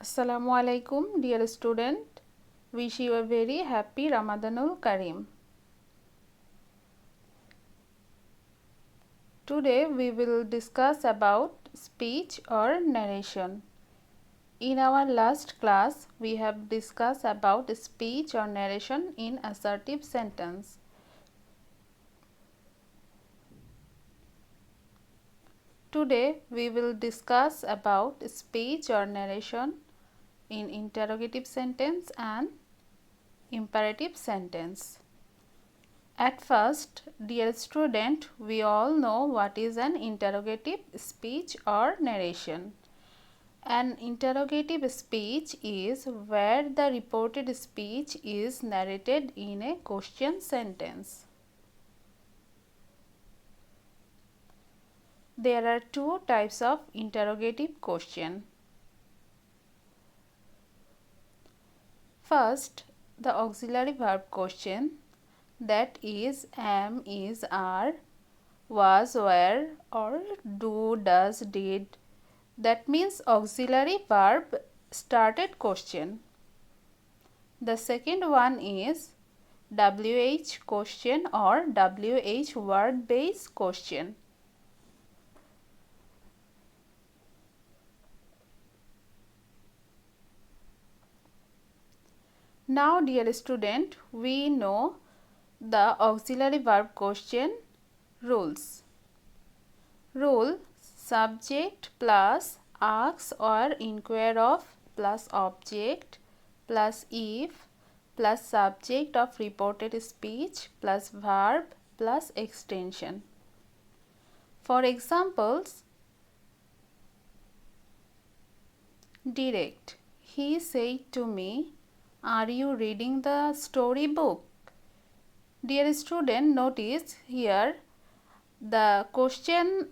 Assalamu alaikum, dear student. Wish you a very happy Ramadanul Kareem. Today we will discuss about speech or narration. In our last class, we have discussed about speech or narration in assertive sentence. Today we will discuss about speech or narration in interrogative sentence and imperative sentence. At first, dear student, we all know what is an interrogative speech or narration. An interrogative speech is where the reported speech is narrated in a question sentence. There are two types of interrogative question. First, the auxiliary verb question, that is am, is, are, was, were, or do, does, did. That means auxiliary verb started question. The second one is WH question or WH word based question. Now, dear student, we know the auxiliary verb question rules. Rule: subject plus ask or inquire of plus object plus if plus subject of reported speech plus verb plus extension. For examples, direct: he said to me, "Are you reading the story book?" Dear student, notice here the question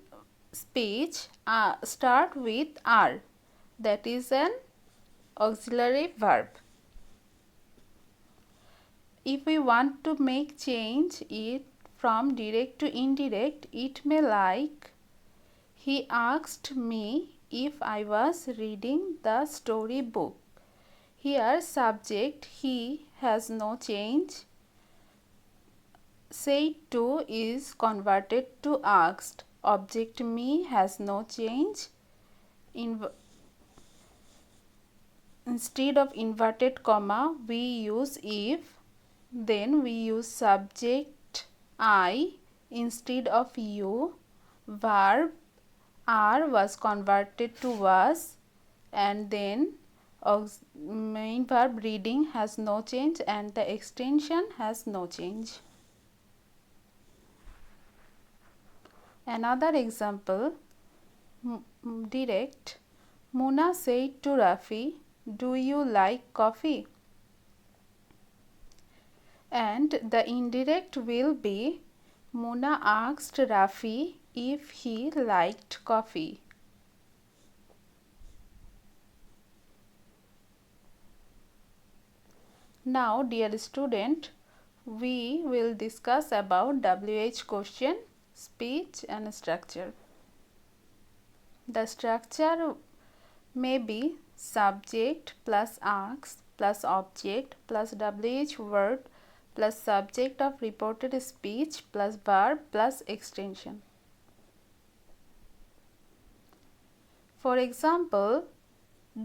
speech start with are, that is an auxiliary verb. If we want to make change it from direct to indirect, it may like, he asked me if I was reading the story book. Here subject he has no change. Said to is converted to asked. Object me has no change. Instead of inverted comma, we use if. Then we use subject I instead of you. Verb are was converted to was, and then main verb reading has no change and the extension has no change. Another example, direct: Muna said to Rafi, "Do you like coffee?" And the indirect will be, Muna asked Rafi if he liked coffee. Now, dear student, we will discuss about WH question, speech and structure. The structure may be subject plus ask plus object plus WH word plus subject of reported speech plus verb plus extension. For example,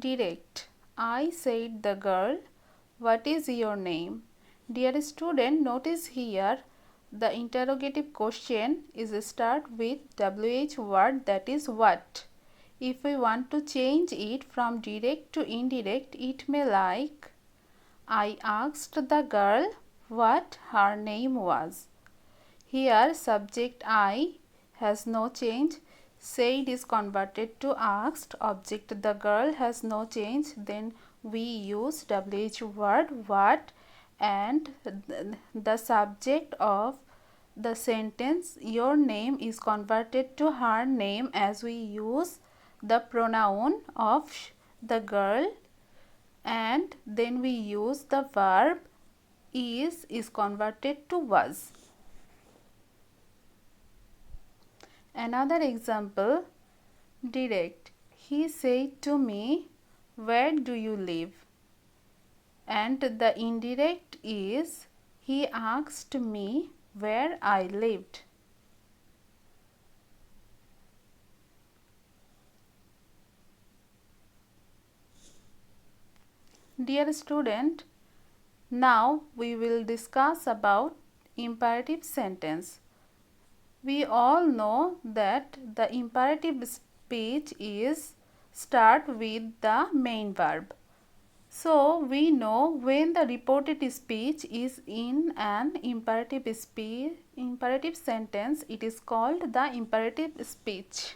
direct: I said the girl, "What is your name?" Dear student, notice here the interrogative question is start with WH word, that is what. If we want to change it from direct to indirect, it may like, I asked the girl what her name was. Here subject I has no change. Said is converted to asked. Object the girl has no change. Then we use WH word what, and the subject of the sentence your name is converted to her name as we use the pronoun of the girl, and then we use the verb is converted to was. Another example, direct: he said to me, where do you live? And the indirect is, he asked me where I lived. Dear student, now we will discuss about imperative sentence. We all know that the imperative speech is start with the main verb. So we know when the reported speech is in an imperative sentence, it is called the imperative speech.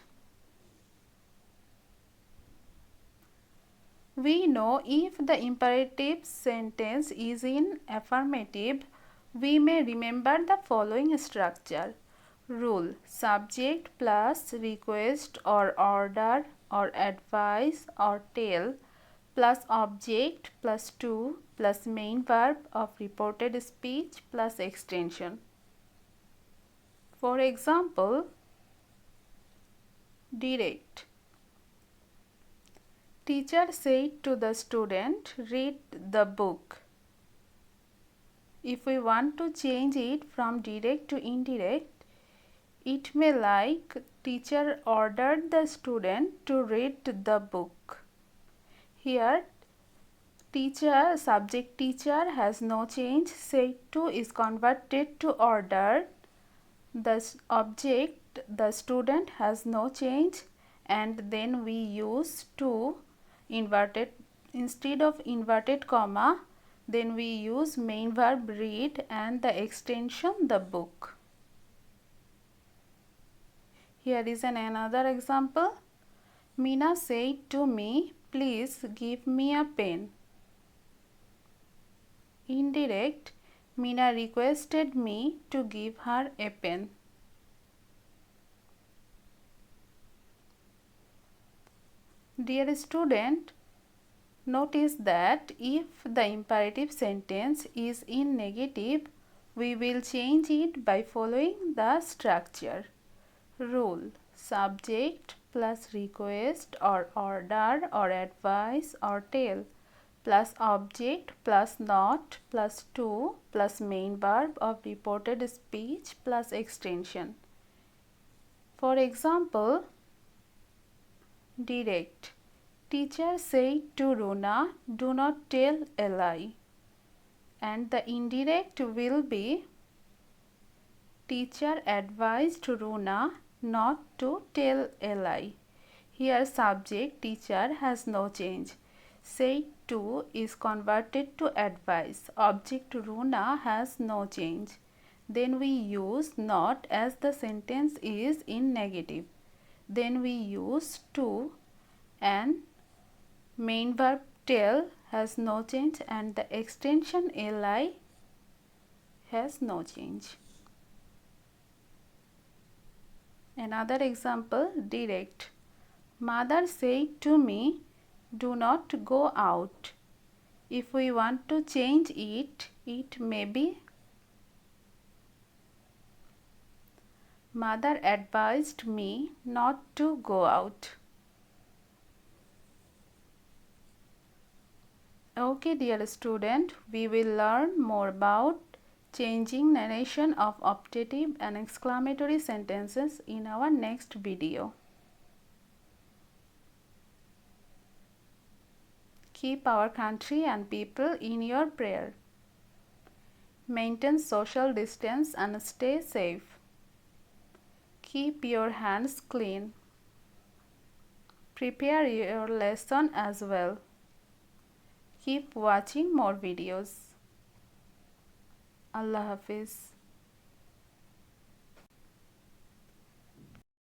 We know if the imperative sentence is in affirmative, we may remember the following structure. Rule: subject plus request or order or advice or tell plus object plus to plus main verb of reported speech plus extension. For example, direct. Teacher said to the student, read the book. If we want to change it from direct to indirect, it may like teacher ordered the student to read the book. Here teacher, subject teacher has no change, said to is converted to ordered. The object, the student, has no change, and then we use to inverted, instead of inverted comma, then we use main verb read and the extension the book. Here is another example. Meena said to me, please give me a pen. Indirect, Meena requested me to give her a pen. Dear student, notice that if the imperative sentence is in negative, we will change it by following the structure. Rule: subject plus request or order or advice or tell plus object plus not plus to plus main verb of reported speech plus extension. For example, direct. Teacher said to Runa, do not tell a lie. And the indirect will be, teacher advised Runa not to tell a lie. Here subject teacher has no change. Said to is converted to advice. Object Runa has no change. Then we use not as the sentence is in negative. Then we use to, and main verb tell has no change, and the extension li has no change. Another example, direct. Mother said to me, do not go out. If we want to change it, it may be, Mother advised me not to go out. Okay, dear student, we will learn more about changing narration of optative and exclamatory sentences in our next video. Keep our country and people in your prayer. Maintain social distance and stay safe. Keep your hands clean. Prepare your lesson as well. Keep watching more videos. Allah Hafiz.